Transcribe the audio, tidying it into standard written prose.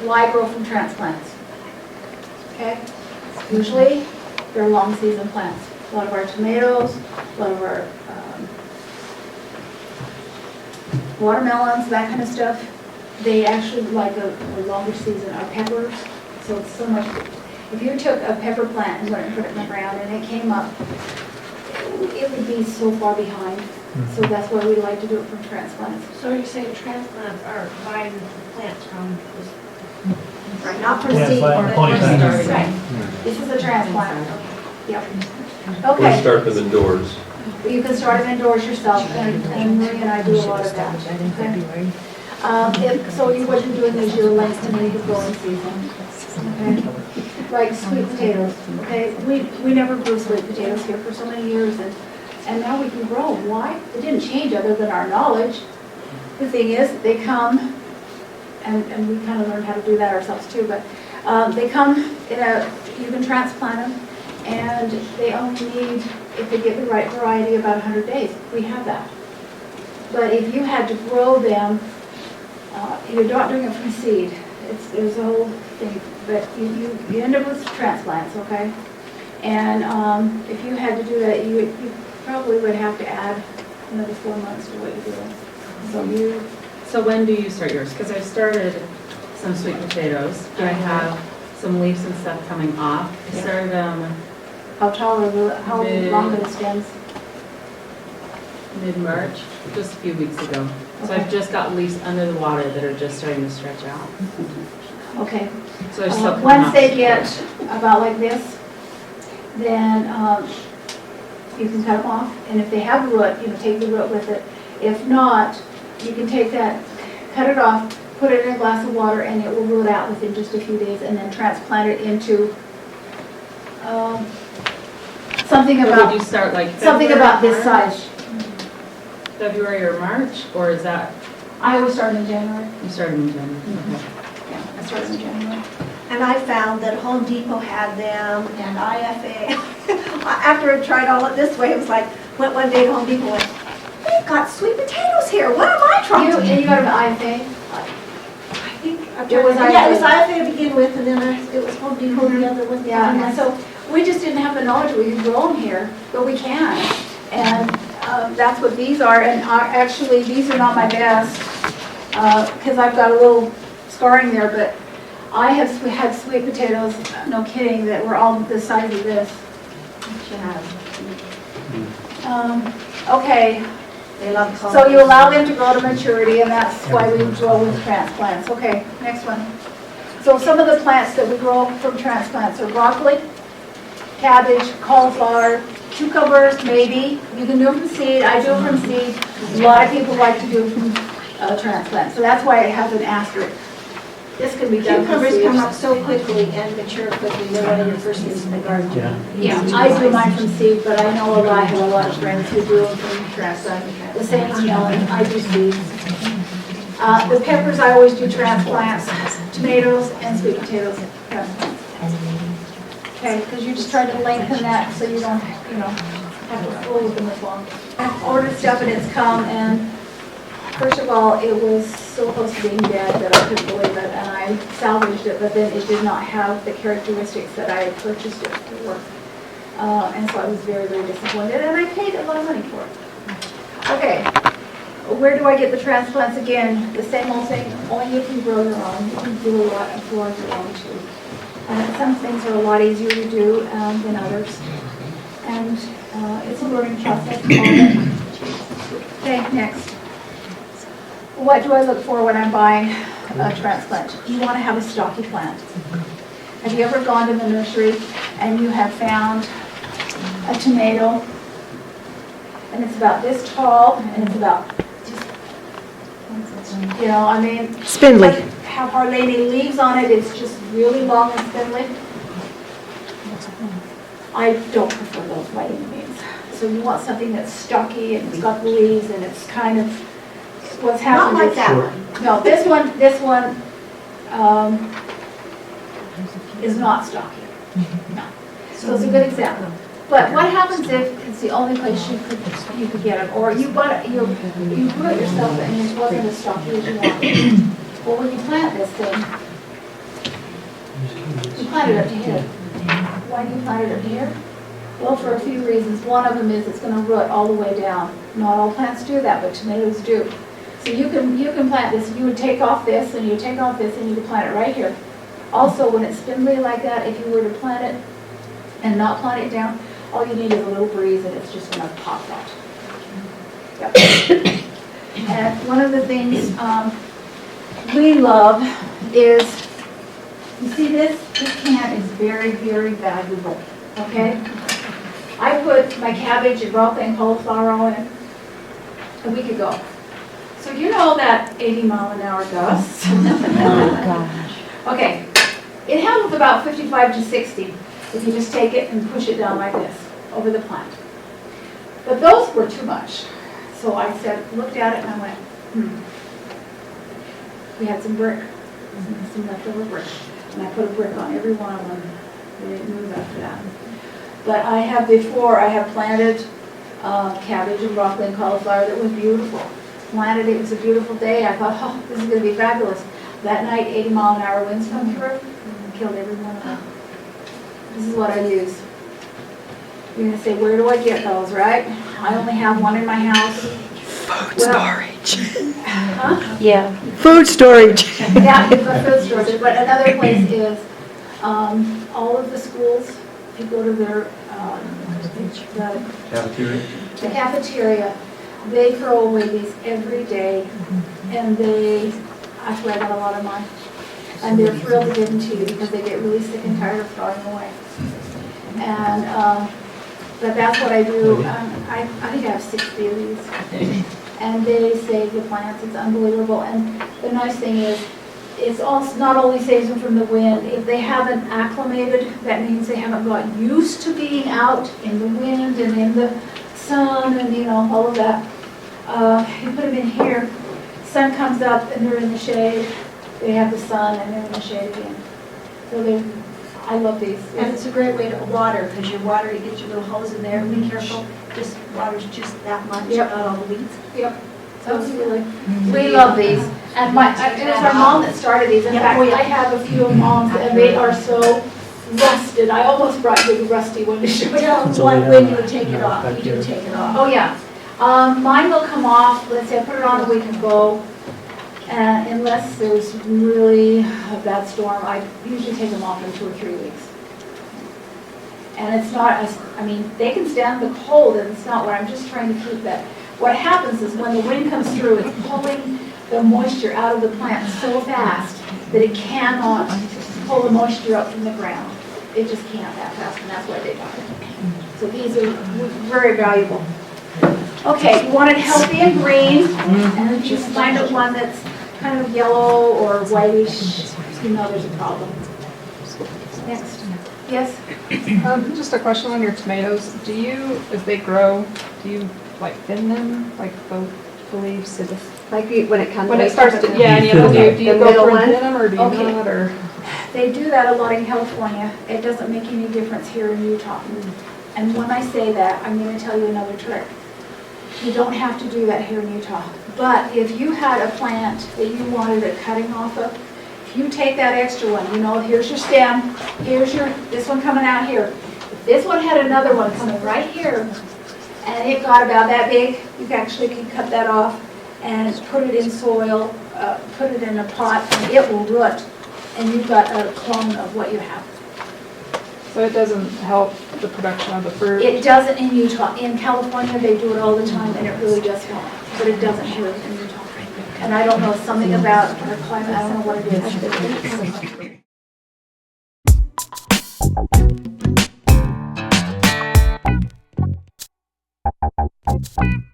why grow from transplants? Okay? Usually, they're long season plants. A lot of our tomatoes, a lot of our watermelons, that kind of stuff, they actually like a longer season. Our peppers, so it's so much. If you took a pepper plant and went and put it in the ground and it came up, it would be so far behind. So that's why we like to do it from transplants. So you're saying transplants are buying plants from Right, not from Yeah, seed. but but from polyplant. seed. Right. This is a transplant. Yep. We Okay. start them indoors. You can start them indoors yourself, and Marie and I do a lot of that. Okay? So what you're doing is you're lengthening the growing season. Okay? Like sweet potatoes. Okay? We never grew sweet potatoes here for so many years, and now we can grow them. Why? It didn't change other than our knowledge. The thing is, they come, and we kind of learned how to do that ourselves too, but they come you can transplant them, and they only need, if they get the right variety, about 100 days. We have that. But if you had to grow them, you're not doing it from seed. There's a whole thing, but you end up with transplants, okay? And if you had to do that, you probably would have to add another 4 months to what you're doing. So when do you start yours? Because I've started some sweet potatoes. Do I have some leaves and stuff coming off? I started them How tall are how long are the stems? mid-March, just a few weeks ago. So I've just got leaves under the water that are just starting to stretch out. Okay. So they're still coming Once off. they get about like this, then you can cut them off. And if they have a root, take the root with it. If not, you can take that, cut it off, put it in a glass of water, and it will root out within just a few days, and then transplant it into something So about would you start like something February, about this March? size. February or March, or is that, I always start in January. you started in January? Okay. Yeah, I started in January. And I found that Home Depot had them and IFA. After I tried all of this way, it was like, went one day to Home Depot and went, they've got sweet potatoes here. What am I trying to do? And you got an IFA? I think It was yeah, it was IFA. IFA to begin with, and then it was Home Depot the other one. Yeah, and so we just didn't have the knowledge we could grow them here, but we can. And that's what these are, and actually, these are not my best, because I've got a little scarring there, but I have had sweet potatoes, no kidding, that were all the size of this. Okay, They love so you allow them to grow to maturity, and that's why we grow with transplants. Okay, next one. So some of the plants that we grow from transplants are broccoli, cabbage, cauliflower, cucumbers, maybe. You can do them from seed. I do them from seed. A lot of people like to do them from transplant. So that's why it has an asterisk. This can be done from Cucumbers seed. come up so quickly and mature quickly. They're one of your first things in the garden. Yeah, I do mine from seed, but I know I have a lot of friends who do them from transplant. The same as Helen, I do seeds. The peppers, I always do transplants. Tomatoes and sweet potatoes, transplants. Okay, because you just try to lengthen that so you don't, have to fool with them as long. I've ordered stuff and it's come, and first of all, it was so close to being dead that I couldn't believe it, and I salvaged it, but then it did not have the characteristics that I had purchased it for. And so I was very, very disappointed, and I paid a lot of money for it. Okay, where do I get the transplants again? The same old thing, only you can grow your own. You can do a lot of grow your own too. Some things are a lot easier to do than others, and it's a learning process. Okay, next. What do I look for when I'm buying a transplant? You want to have a stocky plant. Have you ever gone to the nursery and you have found a tomato, and it's about this tall, and it's about, Spindly. have hardly any leaves on it, it's just really long and spindly. I don't prefer those by any means. So you want something that's stocky and it's got leaves and it's kind of what's Not happening. like that one. No, this one is not stocky. No. So it's a good example. But what happens if it's the only place you could get it, or you grew it yourself and it wasn't as stocky as you wanted? Well, when you plant this thing, You plant it up to here. Why do you plant it up to here? Well, for a few reasons. One of them is it's going to root all the way down. Not all plants do that, but tomatoes do. So you can plant this. You would take off this, and you take off this, and you could plant it right here. Also, when it's spindly like that, if you were to plant it and not plant it down, all you need is a little breeze, and it's just going to pop out. Yep. And one of the things we love is, you see this? This can is very, very valuable, okay? I put my cabbage and broccoli and cauliflower on it a week ago. So you know that 80-mile-an-hour gusts? Oh, gosh. Okay, it handles about 55 to 60 if you just take it and push it down like this over the plant. But those were too much. So I said, looked at it and I went, We had some brick, some leftover brick. And I put a brick on every one of them. They didn't move after that. But I have planted cabbage and broccoli and cauliflower that was beautiful. Planted it was a beautiful day. I thought, oh, this is going to be fabulous. That night, 80-mile-an-hour winds come through and killed every one of them. This is what I use. You're going to say, where do I get those, right? I only have one in my house. Food storage. Huh? Yeah. Food storage. Yeah, it's a food storage. But another place is all of the schools. If you go to their the cafeteria, they throw away these every day, and that's where I got a lot of mine. And they're thrilled to give them to you because they get really sick and tired of throwing them away. And but that's what I do. I think I have 60 of these, and they save the plants. It's unbelievable. And the nice thing is, it's also not only saves them from the wind. If they haven't acclimated, that means they haven't got used to being out in the wind and in the sun and all of that. You put them in here, sun comes up and they're in the shade. They have the sun and they're in the shade again. So I love these. And it's a great way to water, because you get your little hose in there, be careful, just waters just that much, Yep. not all the weeds. Yep. Absolutely. We love these. And it was our mom that started these. In Yeah, fact, oh, yeah. I have a few of mom's and they are so rusted. I almost brought you the rusty one to show you. When you take it off, you do take it off. Oh, yeah. Mine will come off, let's say I put it on a week ago, and unless there's really a bad storm, I usually take them off in 2 or 3 weeks. And it's not, they can stand the cold, and it's not what I'm just trying to keep that. What happens is when the wind comes through, it's pulling the moisture out of the plant so fast that it cannot pull the moisture up from the ground. It just can't that fast, and that's why they die. So these are very valuable. Okay, you want it healthy and green, and if you find one that's kind of yellow or whitish, you know there's a problem. Next. Yes? Just a question on your tomatoes. As they grow, do you like thin them, like the leaves? Like when it comes. When it starts to, yeah, do you The go middle for one? thin them or do you Okay. not, or? They do that a lot in California. It doesn't make any difference here in Utah. And when I say that, I'm going to tell you another trick. You don't have to do that here in Utah. But if you had a plant that you wanted a cutting off of, if you take that extra one, here's your stem, this one coming out here. If this one had another one coming right here, and it got about that big, you actually can cut that off and put it in soil, put it in a pot, and it will root. And you've got a clone of what you have. So it doesn't help the production of the fruit? It doesn't in Utah. In California, they do it all the time, and it really does help. But it doesn't here in Utah. And I don't know, something about our climate, I don't know what it is.